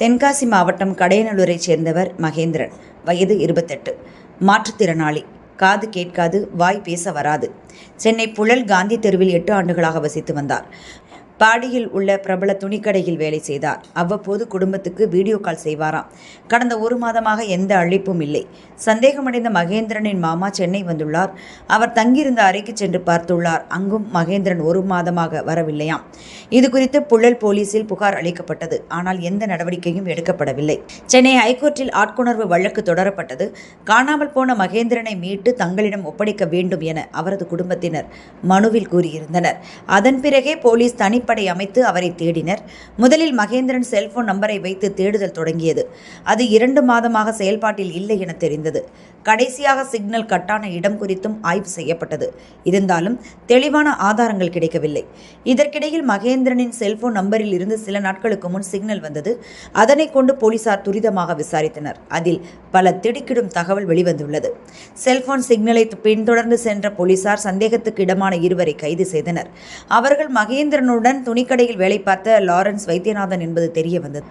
தென்காசி மாவட்டம் கடையநல்லூரைச் சேர்ந்தவர் மகேந்திரன். வயது 28. மாற்றுத்திறனாளி. காது கேட்காது, வாய் பேச வராது. சென்னை புழல் காந்தி தெருவில் 8 ஆண்டுகளாக வசித்து வந்தார். பாடியில் உள்ள பிரபல துணிக்கடையில் வேலை செய்தார். அவ்வப்போது குடும்பத்துக்கு வீடியோ கால் செய்வாராம். கடந்த 1 மாதமாக எந்த அழைப்பும் இல்லை. சந்தேகமடைந்த மகேந்திரனின் மாமா சென்னை வந்துள்ளார். அவர் தங்கியிருந்த அறைக்கு சென்று பார்த்துள்ளார். அங்கும் மகேந்திரன் 1 மாதமாக வரவில்லையாம். இதுகுறித்து புழல் போலீசில் புகார் அளிக்கப்பட்டது. ஆனால் எந்த நடவடிக்கையும் எடுக்கப்படவில்லை. சென்னை ஹைகோர்ட்டில் ஆட்கொணர்வு வழக்கு தொடரப்பட்டது. காணாமல் போன மகேந்திரனை மீட்டு தங்களிடம் ஒப்படைக்க வேண்டும் என அவரது குடும்பத்தினர் மனுவில் கூறியிருந்தனர். அதன் பிறகே போலீஸ் தனி படை அமைத்து அவரை தேடினர். முதலில் மகேந்திரன் செல்போன் நம்பரை வைத்து தேடுதல் தொடங்கியது. அது 2 மாதமாக செயல்பாட்டில் இல்லை என தெரிந்தது. கடைசியாக சிக்னல் கட்டான இடம் குறித்தும் ஆய்வு செய்யப்பட்டது. இருந்தாலும் தெளிவான ஆதாரங்கள் கிடைக்கவில்லை. இதற்கிடையில் மகேந்திரனின் செல்போன் நம்பரில் இருந்து சில நாட்களுக்கு முன் சிக்னல் வந்தது. அதனை கொண்டு போலீசார் துரிதமாக விசாரித்தனர். அதில் பல திடுக்கிடும் தகவல் வெளிவந்துள்ளது. செல்போன் சிக்னலை பின்தொடர்ந்து சென்ற போலீசார் சந்தேகத்துக்கு இடமான 2வரை கைது செய்தனர். அவர்கள் மகேந்திரனுடன் துணிக்கடையில் வேலை பார்த்த லாரன்ஸ் வைத்தியநாதன் என்பது தெரிய வந்தது.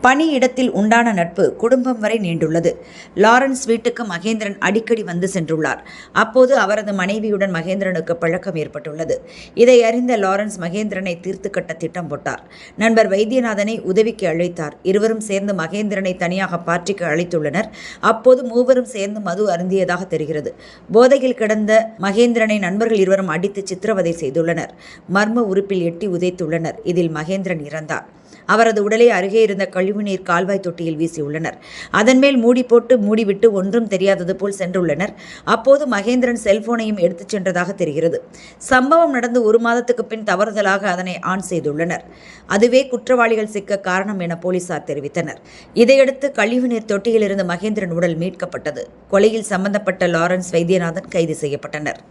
பணி இடத்தில் உண்டான நட்பு குடும்பம் வரை நீண்டுள்ளது. லாரன்ஸ் வீட்டுக்கு மகேந்திரன் அடிக்கடி வந்து சென்றுள்ளார். அப்போது அவரது மனைவியுடன் மகேந்திரனுக்கு பழக்கம் ஏற்பட்டுள்ளது. இதை அறிந்த லாரன்ஸ் மகேந்திரனை தீர்த்து கட்ட திட்டம் போட்டார். நண்பர் வைத்தியநாதனை உதவிக்கு அழைத்தார். இருவரும் சேர்ந்து மகேந்திரனை தனியாக பார்ட்டிக்கு அழைத்துள்ளனர். அப்போது மூவரும் சேர்ந்து மது அருந்தியதாக தெரிகிறது. போதையில் கிடந்த மகேந்திரனை நண்பர்கள் இருவரும் அடித்து சித்திரவதை செய்துள்ளனர். மர்ம உறுப்பில் எட்டி உதைத்துள்ளனர். இதில் மகேந்திரன் இறந்தார். அவரது உடலை அருகே இருந்த கழிவுநீர் கால்வாய் தொட்டியில் வீசியுள்ளனர். அதன் மேல் மூடி போட்டு மூடிவிட்டு ஒன்றும் தெரியாதது போல் சென்றுள்ளனர். அப்போது மகேந்திரன் செல்போனையும் எடுத்துச் சென்றதாக தெரிகிறது. சம்பவம் நடந்து 1 மாதத்துக்கு பின் தவறுதலாக அதனை ஆன் செய்துள்ளனர். அதுவே குற்றவாளிகள் சிக்க காரணம் என போலீசார் தெரிவித்தனர். இதையடுத்து கழிவுநீர் தொட்டியிலிருந்து மகேந்திரன் உடல் மீட்கப்பட்டது. கொலையில் சம்பந்தப்பட்ட லாரன்ஸ் வைத்தியநாதன் கைது செய்யப்பட்டனர்.